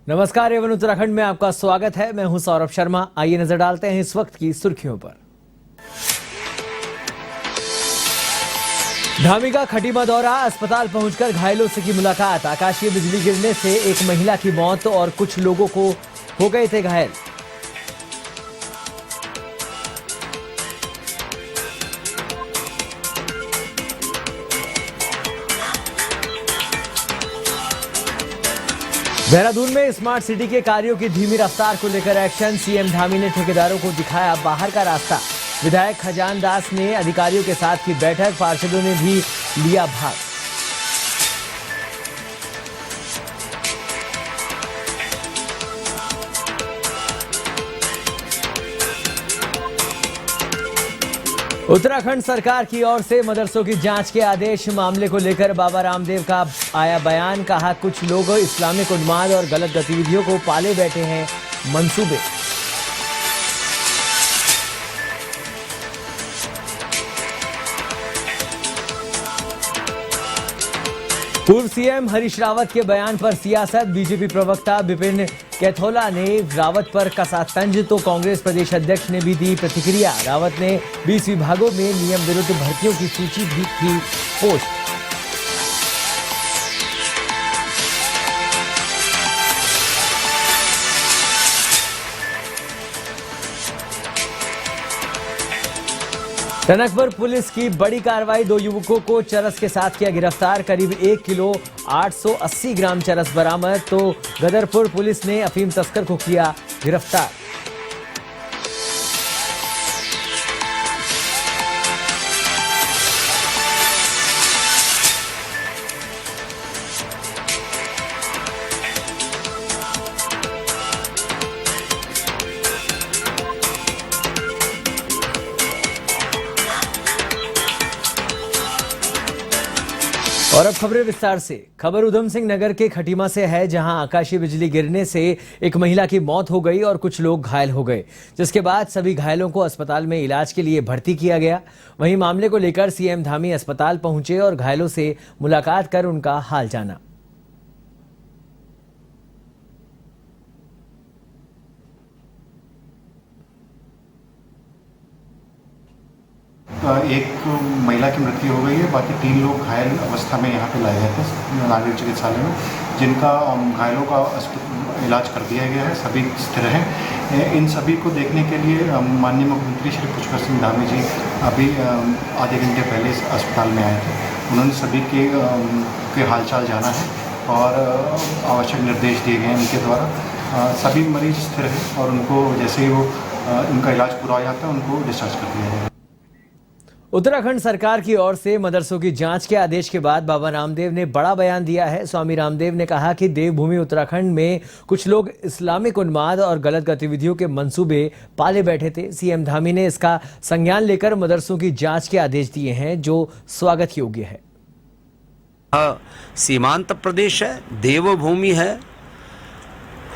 नमस्कार, एवन उत्तराखंड में आपका स्वागत है। मैं हूं सौरभ शर्मा। आइए नजर डालते हैं इस वक्त की सुर्खियों पर। धामी का खटीमा दौरा, अस्पताल पहुंचकर घायलों से की मुलाकात। आकाशीय बिजली गिरने से एक महिला की मौत और कुछ लोगों को हो गए थे घायल। देहरादून में स्मार्ट सिटी के कार्यों की धीमी रफ्तार को लेकर एक्शन। सीएम धामी ने ठेकेदारों को दिखाया बाहर का रास्ता। विधायक खजान दास ने अधिकारियों के साथ की बैठक, पार्षदों ने भी लिया भाग। उत्तराखंड सरकार की ओर से मदरसों की जांच के आदेश। मामले को लेकर बाबा रामदेव का आया बयान। कहा, कुछ लोग इस्लामिक उन्माद और गलत गतिविधियों को पाले बैठे हैं मंसूबे। पूर्व सीएम हरीश रावत के बयान पर सियासत। बीजेपी प्रवक्ता विपिन कैथोला ने रावत पर कसा तंज, तो कांग्रेस प्रदेश अध्यक्ष ने भी दी प्रतिक्रिया। रावत ने 20 विभागों में नियम विरुद्ध भर्तियों की सूची भी की पोस्ट। टनकपुर पुलिस की बड़ी कार्रवाई। 2 युवकों को चरस के साथ किया गिरफ्तार। करीब 1 किलो 880 ग्राम चरस बरामद। तो गदरपुर पुलिस ने अफीम तस्कर को किया गिरफ्तार। और अब खबरें विस्तार से। खबर उधम सिंह नगर के खटीमा से है, जहां आकाशीय बिजली गिरने से एक महिला की मौत हो गई और कुछ लोग घायल हो गए, जिसके बाद सभी घायलों को अस्पताल में इलाज के लिए भर्ती किया गया। वहीं मामले को लेकर सीएम धामी अस्पताल पहुंचे और घायलों से मुलाकात कर उनका हाल जाना। एक महिला की मृत्यु हो गई है, बाकी 3 लोग घायल अवस्था में यहाँ पे लाए गए थे नागरिक चिकित्सालय में, जिनका घायलों का इलाज कर दिया गया है। सभी स्थिर हैं। इन सभी को देखने के लिए माननीय मुख्यमंत्री श्री पुष्कर सिंह धामी जी अभी आधे घंटे पहले इस अस्पताल में आए थे। उन्होंने सभी के हालचाल जाना है और आवश्यक निर्देश दिए गए हैं उनके द्वारा। सभी मरीज स्थिर हैं और उनको जैसे ही उनका इलाज पूरा हो जाता है उनको डिस्चार्ज कर दिया जाएगा। उत्तराखंड सरकार की ओर से मदरसों की जांच के आदेश के बाद बाबा रामदेव ने बड़ा बयान दिया है। स्वामी रामदेव ने कहा कि देवभूमि उत्तराखंड में कुछ लोग इस्लामिक उन्माद और गलत गतिविधियों के मंसूबे पाले बैठे थे। सीएम धामी ने इसका संज्ञान लेकर मदरसों की जांच के आदेश दिए हैं, जो स्वागत योग्य है। सीमांत प्रदेश है, देवभूमि है।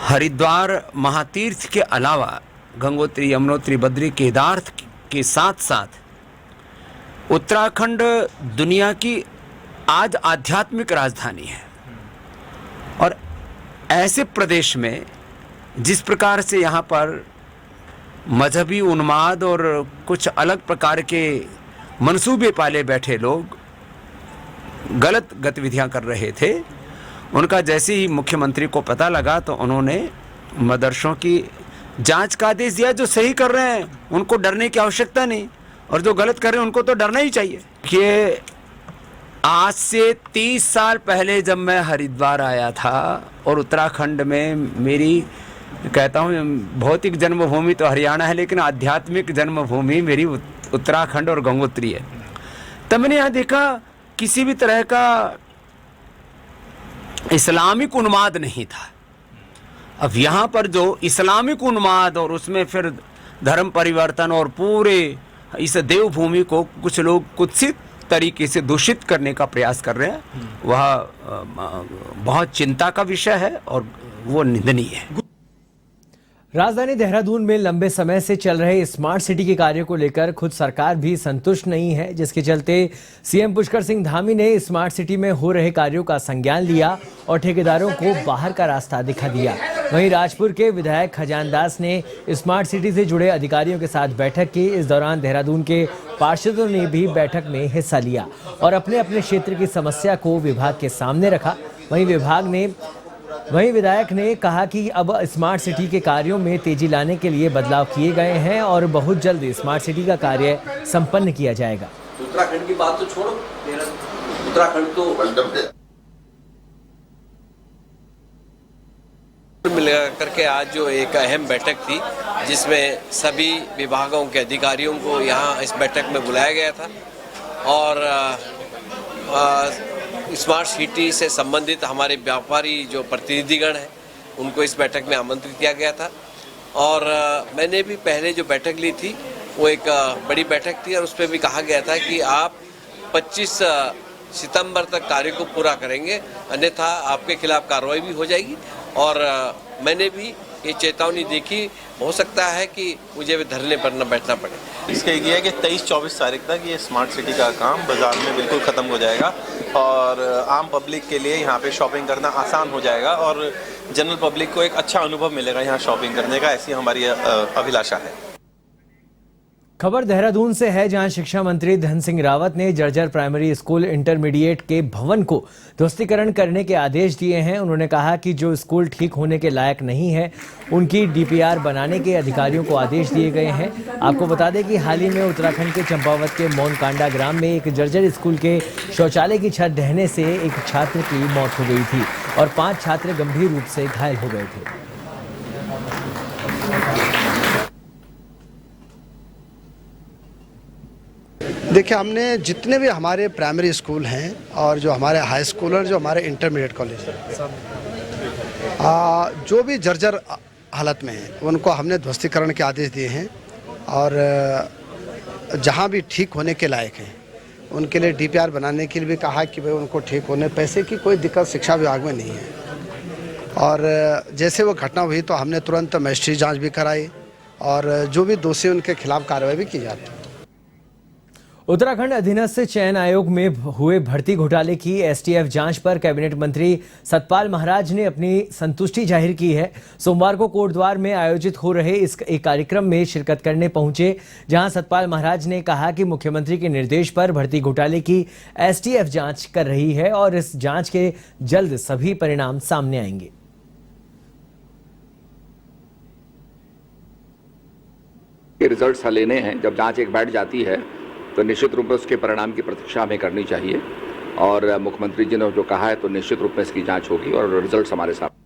हरिद्वार महातीर्थ के अलावा गंगोत्री, यमुनोत्री, बद्री, केदार के साथ साथ उत्तराखंड दुनिया की आज आध्यात्मिक राजधानी है। और ऐसे प्रदेश में जिस प्रकार से यहाँ पर मजहबी उन्माद और कुछ अलग प्रकार के मंसूबे पाले बैठे लोग गलत गतिविधियां कर रहे थे, उनका जैसे ही मुख्यमंत्री को पता लगा तो उन्होंने मदरसों की जांच का आदेश दिया। जो सही कर रहे हैं उनको डरने की आवश्यकता नहीं, और जो गलत कर रहे हैं उनको तो डरना ही चाहिए। कि आज से 30 साल पहले जब मैं हरिद्वार आया था और उत्तराखंड में मेरी, कहता हूँ, भौतिक जन्मभूमि तो हरियाणा है, लेकिन आध्यात्मिक जन्मभूमि मेरी उत्तराखंड और गंगोत्री है। तब मैंने यहाँ देखा किसी भी तरह का इस्लामिक उन्माद नहीं था। अब यहाँ पर जो इस्लामिक उन्माद और उसमें फिर धर्म परिवर्तन और पूरे इस देवभूमि को कुछ लोग कुत्सित तरीके से दूषित करने का प्रयास कर रहे हैं, वह बहुत चिंता का विषय है और वो निंदनीय है। राजधानी देहरादून में लंबे समय से चल रहे स्मार्ट सिटी के कार्यों को लेकर खुद सरकार भी संतुष्ट नहीं है, जिसके चलते सीएम पुष्कर सिंह धामी ने स्मार्ट सिटी में हो रहे कार्यों का संज्ञान लिया और ठेकेदारों को बाहर का रास्ता दिखा दिया। वहीं राजपुर के विधायक खजान दास ने स्मार्ट सिटी से जुड़े अधिकारियों के साथ बैठक की। इस दौरान देहरादून के पार्षदों ने भी बैठक में हिस्सा लिया और अपने अपने क्षेत्र की समस्या को विभाग के सामने रखा। वहीं विधायक ने कहा कि अब स्मार्ट सिटी के कार्यों में तेजी लाने के लिए बदलाव किए गए हैं और बहुत जल्द स्मार्ट सिटी का कार्य संपन्न किया जाएगा। उत्तराखंड की बात तो छोड़ो, उत्तराखंड तो मिलकर करके आज जो एक अहम बैठक थी, जिसमें सभी विभागों के अधिकारियों को यहाँ इस बैठक में बुलाया गया था और स्मार्ट सिटी से संबंधित हमारे व्यापारी जो प्रतिनिधिगण हैं उनको इस बैठक में आमंत्रित किया गया था। और मैंने भी पहले जो बैठक ली थी वो एक बड़ी बैठक थी और उस पर भी कहा गया था कि आप 25 सितंबर तक कार्य को पूरा करेंगे, अन्यथा आपके खिलाफ कार्रवाई भी हो जाएगी। और मैंने भी ये चेतावनी देखी, हो सकता है कि मुझे भी धरने पर न बैठना पड़े। इसका ये है कि 23-24 तारीख तक ये स्मार्ट सिटी का काम बाजार में बिल्कुल ख़त्म हो जाएगा और आम पब्लिक के लिए यहाँ पे शॉपिंग करना आसान हो जाएगा और जनरल पब्लिक को एक अच्छा अनुभव मिलेगा यहाँ शॉपिंग करने का, ऐसी हमारी अभिलाषा है। खबर देहरादून से है, जहां शिक्षा मंत्री धन सिंह रावत ने जर्जर प्राइमरी स्कूल इंटरमीडिएट के भवन को ध्वस्तीकरण करने के आदेश दिए हैं। उन्होंने कहा कि जो स्कूल ठीक होने के लायक नहीं है उनकी डीपीआर बनाने के अधिकारियों को आदेश दिए गए हैं। आपको बता दें कि हाल ही में उत्तराखंड के चंपावत के मोनकांडा ग्राम में एक जर्जर स्कूल के शौचालय की छत ढहने से एक छात्र की मौत हो गई थी और 5 छात्र गंभीर रूप से घायल हो गए थे। देखिए, हमने जितने भी हमारे प्राइमरी स्कूल हैं और जो हमारे हाई स्कूल और जो हमारे इंटरमीडिएट कॉलेज हैं, जो भी जर्जर हालत में हैं उनको हमने ध्वस्तीकरण के आदेश दिए हैं और जहां भी ठीक होने के लायक हैं उनके लिए डीपीआर बनाने के लिए भी कहा कि भाई उनको ठीक होने, पैसे की कोई दिक्कत शिक्षा विभाग में नहीं है। और जैसे वो घटना हुई तो हमने तुरंत मजिस्ट्रेट जाँच भी कराई और जो भी दोषी उनके खिलाफ कार्रवाई भी की जाती है। उत्तराखंड अधीनस्थ चयन आयोग में हुए भर्ती घोटाले की एसटीएफ जांच पर कैबिनेट मंत्री सतपाल महाराज ने अपनी संतुष्टि जाहिर की है। सोमवार को कोटद्वार में आयोजित हो रहे इस एक कार्यक्रम में शिरकत करने पहुंचे, जहां सतपाल महाराज ने कहा कि मुख्यमंत्री के निर्देश पर भर्ती घोटाले की एसटीएफ जांच कर रही है और इस जांच के जल्द सभी परिणाम सामने आएंगे। रिजल्ट्स लेने हैं, जब जांच एक बैठ जाती है तो निश्चित रूप में उसके परिणाम की प्रतीक्षा हमें करनी चाहिए और मुख्यमंत्री जी ने जो कहा है तो निश्चित रूप में इसकी जांच होगी और रिजल्ट्स हमारे साथ।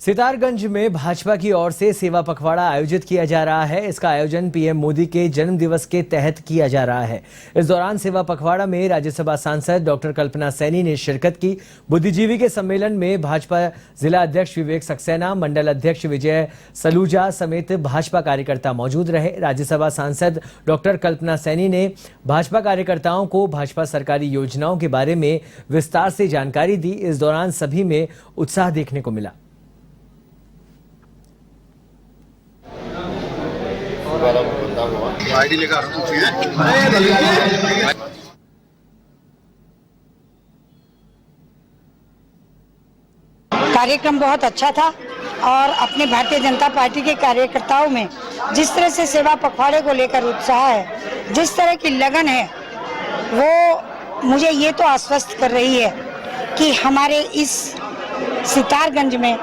सितारगंज में भाजपा की ओर से सेवा पखवाड़ा आयोजित किया जा रहा है। इसका आयोजन पीएम मोदी के जन्म दिवस के तहत किया जा रहा है। इस दौरान सेवा पखवाड़ा में राज्यसभा सांसद डॉक्टर कल्पना सैनी ने शिरकत की। बुद्धिजीवी के सम्मेलन में भाजपा जिला अध्यक्ष विवेक सक्सेना, मंडल अध्यक्ष विजय सलूजा समेत भाजपा कार्यकर्ता मौजूद रहे। राज्यसभा सांसद डॉक्टर कल्पना सैनी ने भाजपा कार्यकर्ताओं को भाजपा सरकारी योजनाओं के बारे में विस्तार से जानकारी दी। इस दौरान सभी में उत्साह देखने को मिला। कार्यक्रम बहुत अच्छा था और अपने भारतीय जनता पार्टी के कार्यकर्ताओं में जिस तरह से सेवा पखवाड़े को लेकर उत्साह है, जिस तरह की लगन है, वो मुझे ये तो आश्वस्त कर रही है कि हमारे इस सितारगंज में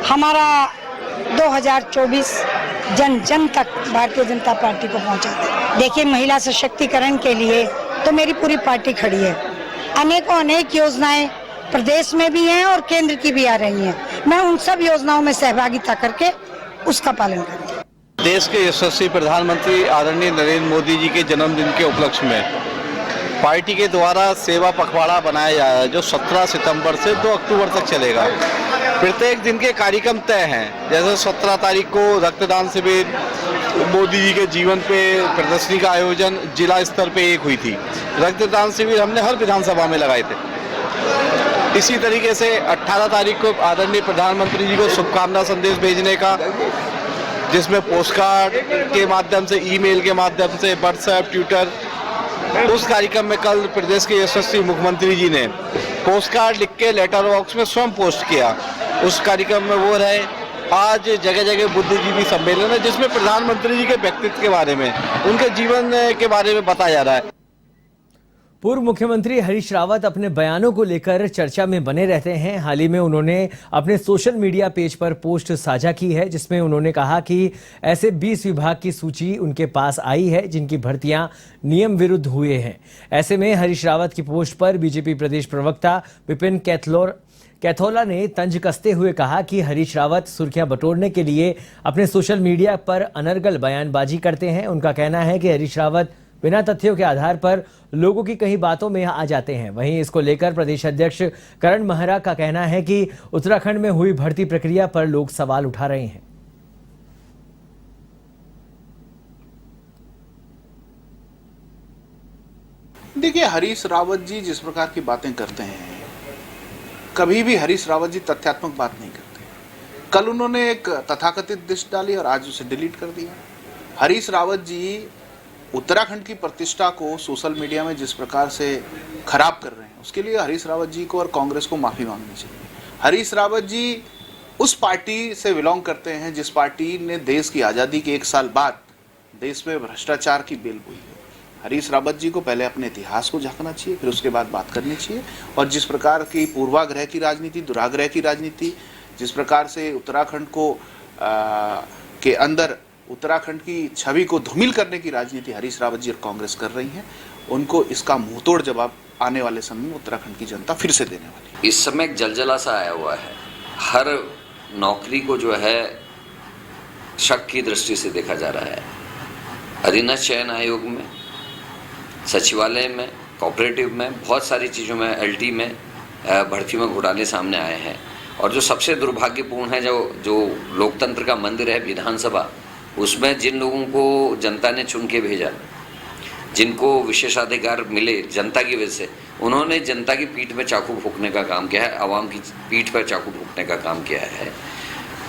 हमारा 2024 जन जन तक भारतीय जनता पार्टी को पहुंचा दे। देखिए, महिला सशक्तिकरण के लिए तो मेरी पूरी पार्टी खड़ी है। अनेक योजनाएं प्रदेश में भी हैं और केंद्र की भी आ रही हैं। मैं उन सब योजनाओं में सहभागिता करके उसका पालन करूंगी। देश के यशस्वी प्रधानमंत्री आदरणीय नरेंद्र मोदी जी के जन्मदिन के उपलक्ष्य में पार्टी के द्वारा सेवा पखवाड़ा बनाया जा रहा है, जो 17 सितंबर से 2 अक्टूबर तक चलेगा। प्रत्येक दिन के कार्यक्रम तय हैं। जैसे 17 तारीख को रक्तदान शिविर, मोदी जी के जीवन पे प्रदर्शनी का आयोजन जिला स्तर पे एक हुई थी। रक्तदान शिविर हमने हर विधानसभा में लगाए थे। इसी तरीके से 18 तारीख को आदरणीय प्रधानमंत्री जी को शुभकामना संदेश भेजने का, जिसमें पोस्टकार्ड के माध्यम से, ईमेल के माध्यम से, व्हाट्सएप, ट्विटर, उस कार्यक्रम में कल प्रदेश के यशस्वी मुख्यमंत्री जी ने पोस्टकार्ड लिख के लेटर बॉक्स में स्वयं पोस्ट किया उस कार्यक्रम में वो रहे। आज जगह जगह बुद्धिजीवी सम्मेलन है जिसमें प्रधानमंत्री जी के व्यक्तित्व के बारे में, उनके जीवन के बारे में बताया जा रहा है। पूर्व मुख्यमंत्री हरीश रावत अपने बयानों को लेकर चर्चा में बने रहते हैं। हाल ही में उन्होंने अपने सोशल मीडिया पेज पर पोस्ट साझा की है जिसमें उन्होंने कहा कि ऐसे 20 विभाग की सूची उनके पास आई है जिनकी भर्तियां नियम विरुद्ध हुए हैं। ऐसे में हरीश रावत की पोस्ट पर बीजेपी प्रदेश प्रवक्ता विपिन कैथोला ने तंज कसते हुए कहा कि हरीश रावत सुर्खियां बटोरने के लिए अपने सोशल मीडिया पर अनर्गल बयानबाजी करते हैं। उनका कहना है कि हरीश रावत बिना तथ्यों के आधार पर लोगों की कई बातों में आ जाते हैं। वहीं इसको लेकर प्रदेश अध्यक्ष करण महरा का कहना है कि उत्तराखंड में हुई भर्ती प्रक्रिया पर लोग सवाल उठा रहे हैं। देखिए, हरीश रावत जी जिस प्रकार की बातें करते हैं, कभी भी हरीश रावत जी तथ्यात्मक बात नहीं करते। कल उन्होंने एक तथाकथित लिस्ट डाली और आज उसे डिलीट कर दिया। हरीश रावत जी उत्तराखंड की प्रतिष्ठा को सोशल मीडिया में जिस प्रकार से खराब कर रहे हैं, उसके लिए हरीश रावत जी को और कांग्रेस को माफी मांगनी चाहिए। हरीश रावत जी उस पार्टी से बिलोंग करते हैं जिस पार्टी ने देश की आज़ादी के 1 साल बाद देश में भ्रष्टाचार की बेल बोई है। हरीश रावत जी को पहले अपने इतिहास को झांकना चाहिए, फिर उसके बाद बात करनी चाहिए। और जिस प्रकार की पूर्वाग्रह की राजनीति, दुराग्रह की राजनीति, जिस प्रकार से उत्तराखंड को के अंदर उत्तराखंड की छवि को धूमिल करने की राजनीति हरीश रावत जी और कांग्रेस कर रही है, उनको इसका मुंहतोड़ जवाब आने वाले समय में उत्तराखंड की जनता फिर से देने वाली है। इस समय एक जलजला सा आया हुआ है। हर नौकरी को जो है शक की दृष्टि से देखा जा रहा है। अधीनस्थ चयन आयोग में, सचिवालय में, कोऑपरेटिव में, बहुत सारी चीज़ों में, एलटी में भर्ती में घोटाले सामने आए हैं। और जो सबसे दुर्भाग्यपूर्ण है, जो लोकतंत्र का मंदिर है विधानसभा, उसमें जिन लोगों को जनता ने चुन के भेजा, जिनको विशेषाधिकार मिले जनता की वजह से, उन्होंने जनता की पीठ में चाकू फूंकने का काम किया है, आवाम की पीठ पर चाकू फूंकने का काम किया है।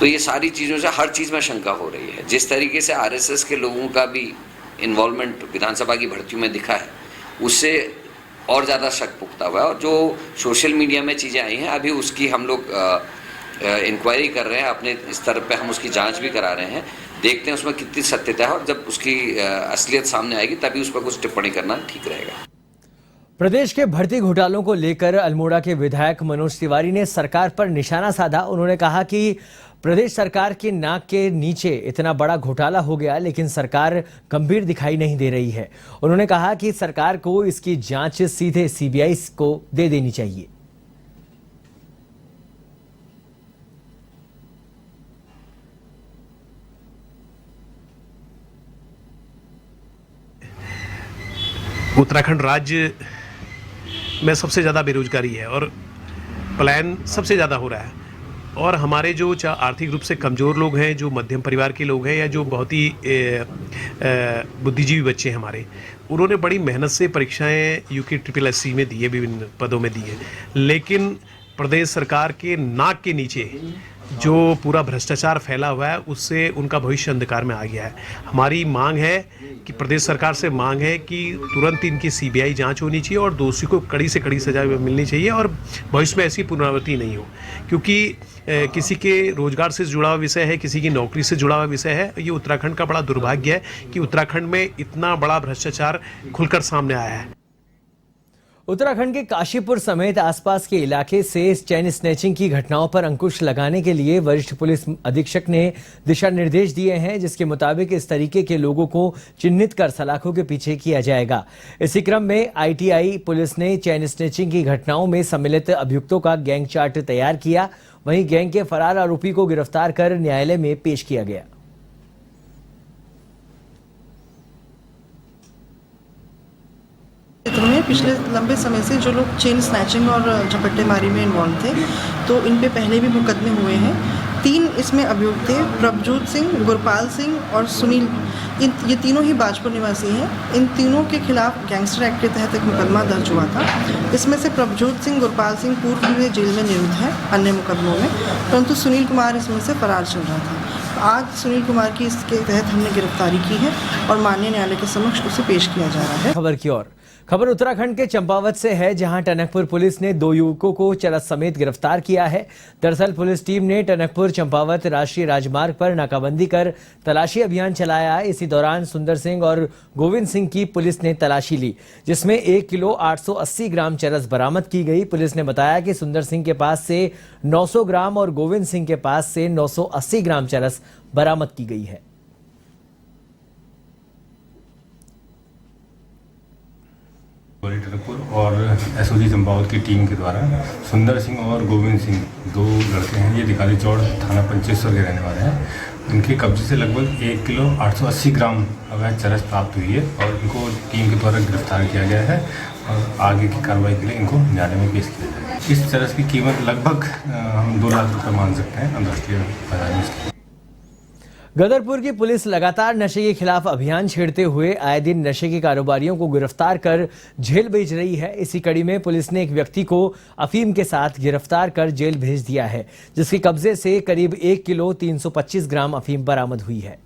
तो ये सारी चीज़ों से हर चीज़ में शंका हो रही है। जिस तरीके से आरएसएस के लोगों का भी इन्वॉल्वमेंट विधानसभा की भर्तियों में दिखा है, उससे और ज़्यादा शक पुख्ता हुआ है। और जो सोशल मीडिया में चीज़ें आई हैं, अभी उसकी हम लोग इंक्वायरी कर रहे हैं, अपने स्तर पे हम उसकी जांच भी करा रहे हैं। देखते हैं उसमें कितनी सत्यता है, और जब उसकी असलियत सामने आएगी तभी उस पर कुछ टिप्पणी करना ठीक रहेगा। प्रदेश के भर्ती घोटालों को लेकर अल्मोड़ा के विधायक मनोज तिवारी ने सरकार पर निशाना साधा। उन्होंने कहा कि प्रदेश सरकार के नाक के नीचे इतना बड़ा घोटाला हो गया, लेकिन सरकार गंभीर दिखाई नहीं दे रही है। उन्होंने कहा कि सरकार को इसकी जांच सीधे सीबीआई को दे देनी चाहिए। उत्तराखंड राज्य में सबसे ज़्यादा बेरोजगारी है और पलायन सबसे ज़्यादा हो रहा है। और हमारे जो आर्थिक रूप से कमज़ोर लोग हैं, जो मध्यम परिवार के लोग हैं, या जो बहुत ही बुद्धिजीवी बच्चे हैं हमारे, उन्होंने बड़ी मेहनत से परीक्षाएं यूके SSSC में दी है, विभिन्न पदों में दी है। लेकिन प्रदेश सरकार के नाक के नीचे जो पूरा भ्रष्टाचार फैला हुआ है, उससे उनका भविष्य अंधकार में आ गया है। हमारी मांग है कि प्रदेश सरकार से मांग है कि तुरंत इनकी सीबीआई जांच होनी चाहिए और दोषी को कड़ी से कड़ी सजा मिलनी चाहिए और भविष्य में ऐसी पुनरावृत्ति नहीं हो। क्योंकि किसी के रोजगार से जुड़ा हुआ विषय है, किसी की नौकरी से जुड़ा हुआ विषय है। ये उत्तराखंड का बड़ा दुर्भाग्य है कि उत्तराखंड में इतना बड़ा भ्रष्टाचार खुलकर सामने आया है। उत्तराखंड के काशीपुर समेत आसपास के इलाके से चेन स्नैचिंग की घटनाओं पर अंकुश लगाने के लिए वरिष्ठ पुलिस अधीक्षक ने दिशा निर्देश दिए हैं, जिसके मुताबिक इस तरीके के लोगों को चिन्हित कर सलाखों के पीछे किया जाएगा। इसी क्रम में आईटीआई पुलिस ने चेन स्नैचिंग की घटनाओं में सम्मिलित अभियुक्तों का गैंग चार्ट तैयार किया। वहीं गैंग के फरार आरोपी को गिरफ्तार कर न्यायालय में पेश किया गया। क्षेत्र में पिछले लंबे समय से जो लोग चेन स्नैचिंग और झपट्टेमारी में इन्वॉल्व थे, तो इन पे पहले भी मुकदमे हुए हैं। 3 इसमें अभियुक्त थे, प्रभजोत सिंह, गुरपाल सिंह और सुनील। ये तीनों ही बाजपुर निवासी हैं। इन तीनों के खिलाफ गैंगस्टर एक्ट के तहत एक मुकदमा दर्ज हुआ था। इसमें से प्रभजोत सिंह, गुरपाल सिंह पूर्व में जेल में निरुद्ध है अन्य मुकदमों में, परंतु सुनील कुमार इसमें से फरार चल रहा था। आज सुनील कुमार की इसके तहत हमने गिरफ्तारी की है और माननीय न्यायालय के समक्ष उसे पेश किया जा रहा है। खबर की ओर, खबर उत्तराखंड के चंपावत से है, जहां टनकपुर पुलिस ने 2 युवकों को चरस समेत गिरफ्तार किया है। दरअसल पुलिस टीम ने टनकपुर चंपावत राष्ट्रीय राजमार्ग पर नाकाबंदी कर तलाशी अभियान चलाया। इसी दौरान सुंदर सिंह और गोविंद सिंह की पुलिस ने तलाशी ली, जिसमें 1 किलो 880 ग्राम चरस बरामद की गई। पुलिस ने बताया कि सुंदर सिंह के पास से 900 ग्राम और गोविंद सिंह के पास से 980 ग्राम चरस बरामद की गई है। टनकपुर और एसओजी चंपावत की टीम के द्वारा सुंदर सिंह और गोविंद सिंह 2 लड़के हैं, ये दिखाली चौड़ थाना पंचेश्वर के रहने वाले हैं। इनके कब्जे से लगभग 1 किलो 880 ग्राम अवैध चरस प्राप्त हुई है और इनको टीम के द्वारा गिरफ्तार किया गया है और आगे की कार्रवाई के लिए इनको न्यायालय में पेश किया जाएगा। इस चरस की कीमत लगभग हम 2 लाख रुपये मान सकते हैं अंतर्राष्ट्रीय बाजार में इसकी। गदरपुर की पुलिस लगातार नशे के खिलाफ अभियान छेड़ते हुए आए दिन नशे के कारोबारियों को गिरफ्तार कर जेल भेज रही है। इसी कड़ी में पुलिस ने एक व्यक्ति को अफीम के साथ गिरफ्तार कर जेल भेज दिया है, जिसके कब्जे से करीब 1 किलो 325 ग्राम अफीम बरामद हुई है।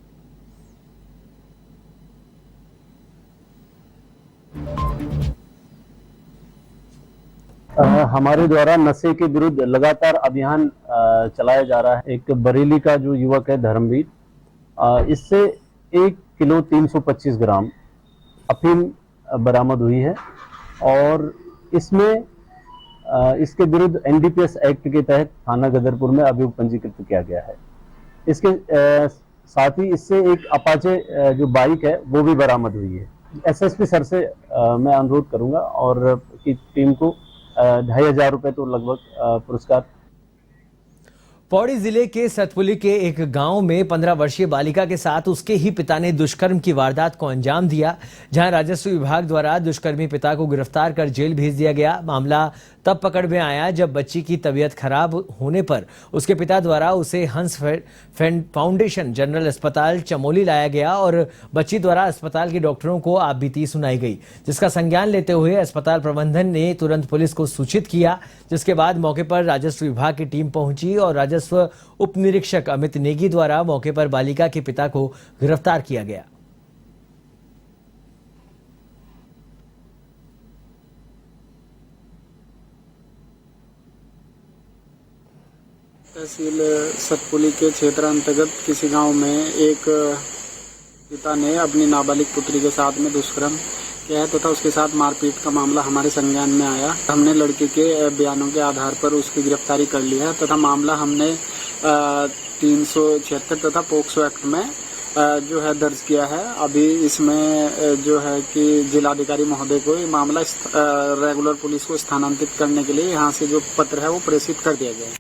हमारे द्वारा नशे के विरुद्ध लगातार अभियान चलाया जा रहा है। एक बरेली का जो युवक है धर्मवीर, इससे 1 किलो 325 ग्राम अफीम बरामद हुई है और इसमें इसके विरुद्ध एनडीपीएस एक्ट के तहत थाना गदरपुर में अभियोग पंजीकृत किया गया है। इसके साथ ही इससे एक अपाचे जो बाइक है वो भी बरामद हुई है। एसएसपी सर से मैं अनुरोध करूंगा और की टीम को 2500 रुपये तो लगभग पुरस्कार। पौड़ी जिले के सतपुली के एक गांव में 15 वर्षीय बालिका के साथ उसके ही पिता ने दुष्कर्म की वारदात को अंजाम दिया, जहां राजस्व विभाग द्वारा दुष्कर्मी पिता को गिरफ्तार कर जेल भेज दिया गया। मामला तब पकड़ में आया जब बच्ची की तबीयत खराब होने पर उसके पिता द्वारा उसे हंस फाउंडेशन जनरल अस्पताल चमोली लाया गया और बच्ची द्वारा अस्पताल के डॉक्टरों को आपबीती सुनाई गई, जिसका संज्ञान लेते हुए अस्पताल प्रबंधन ने तुरंत पुलिस को सूचित किया, जिसके बाद मौके पर राजस्व विभाग की टीम पहुंची और राजस्व उप निरीक्षक अमित नेगी द्वारा मौके पर बालिका के पिता को गिरफ्तार किया गया। तहसील सतपुली के क्षेत्र अंतर्गत किसी गांव में एक पिता ने अपनी नाबालिग पुत्री के साथ में दुष्कर्म किया है तथा उसके साथ मारपीट का मामला हमारे संज्ञान में आया। हमने लड़के के बयानों के आधार पर उसकी गिरफ्तारी कर ली है तथा मामला हमने 376 तथा पोक्सो एक्ट में जो है दर्ज किया है। अभी इसमें जो है कि जिलाधिकारी महोदय को ये मामला रेगुलर पुलिस को स्थानांतरित करने के लिए यहाँ से जो पत्र है वो प्रेषित कर दिया गया है।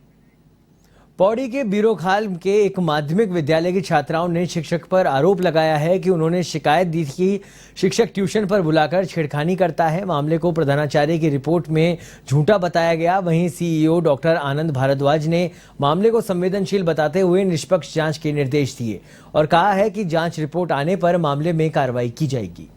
पौड़ी के बीरोखाल के एक माध्यमिक विद्यालय की छात्राओं ने शिक्षक पर आरोप लगाया है कि उन्होंने शिकायत दी थी कि शिक्षक ट्यूशन पर बुलाकर छेड़खानी करता है। मामले को प्रधानाचार्य की रिपोर्ट में झूठा बताया गया। वहीं सीईओ डॉक्टर आनंद भारद्वाज ने मामले को संवेदनशील बताते हुए निष्पक्ष जांच के निर्देश दिए और कहा है कि जांच रिपोर्ट आने पर मामले में कार्रवाई की जाएगी।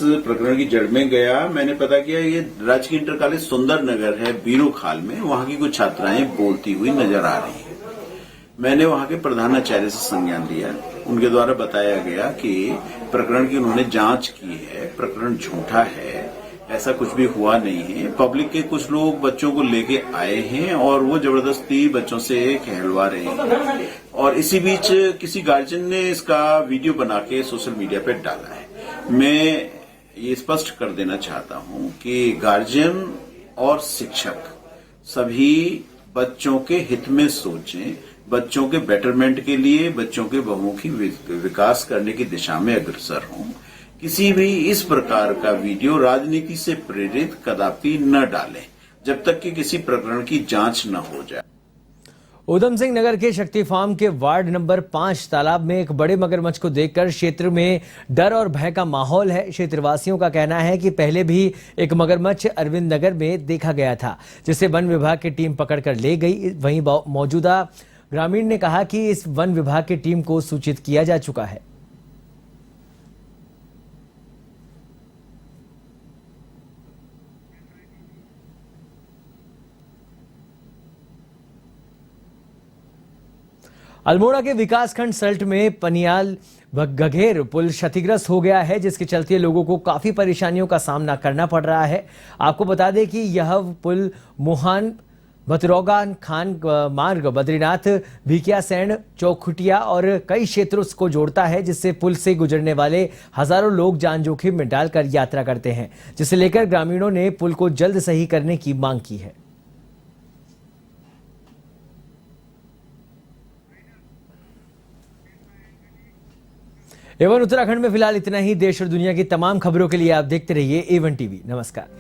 प्रकरण की जड़ में गया, मैंने पता किया ये राजकीय इंटर कॉलेज सुंदर नगर है बीरोखाल में, वहां की कुछ छात्राएं बोलती हुई नजर आ रही हैं। मैंने वहां के प्रधानाचार्य से संज्ञान लिया। उनके द्वारा बताया गया कि प्रकरण की उन्होंने जांच की है, प्रकरण झूठा है, ऐसा कुछ भी हुआ नहीं है। पब्लिक के कुछ लोग बच्चों को लेके आए हैं और वो जबरदस्ती बच्चों से कहलवा रहे हैं और इसी बीच किसी गार्जियन ने इसका वीडियो बना के सोशल मीडिया पे डाला है। मैं ये स्पष्ट कर देना चाहता हूं कि गार्जियन और शिक्षक सभी बच्चों के हित में सोचें, बच्चों के बेटरमेंट के लिए, बच्चों के बहुमुखी विकास करने की दिशा में अग्रसर हों। किसी भी इस प्रकार का वीडियो राजनीति से प्रेरित कदापि न डालें जब तक कि किसी प्रकरण की जांच न हो जाए। उधम सिंह नगर के शक्ति फार्म के वार्ड नंबर 5 तालाब में एक बड़े मगरमच्छ को देखकर क्षेत्र में डर और भय का माहौल है। क्षेत्रवासियों का कहना है कि पहले भी एक मगरमच्छ अरविंद नगर में देखा गया था, जिसे वन विभाग की टीम पकड़कर ले गई। वहीं मौजूदा ग्रामीण ने कहा कि इस वन विभाग की टीम को सूचित किया जा चुका है। अल्मोड़ा के विकासखंड सल्ट में पनियाल गघेर पुल क्षतिग्रस्त हो गया है, जिसके चलते लोगों को काफी परेशानियों का सामना करना पड़ रहा है। आपको बता दें कि यह पुल मोहान बतरौगा खान मार्ग बद्रीनाथ भिकियासैंण चौखुटिया और कई क्षेत्रों को जोड़ता है, जिससे पुल से गुजरने वाले हजारों लोग जान जोखिम में डालकर यात्रा करते हैं, जिसे लेकर ग्रामीणों ने पुल को जल्द सही करने की मांग की है। एवन उत्तराखंड में फिलहाल इतना ही। देश और दुनिया की तमाम खबरों के लिए आप देखते रहिए A1 TV। नमस्कार।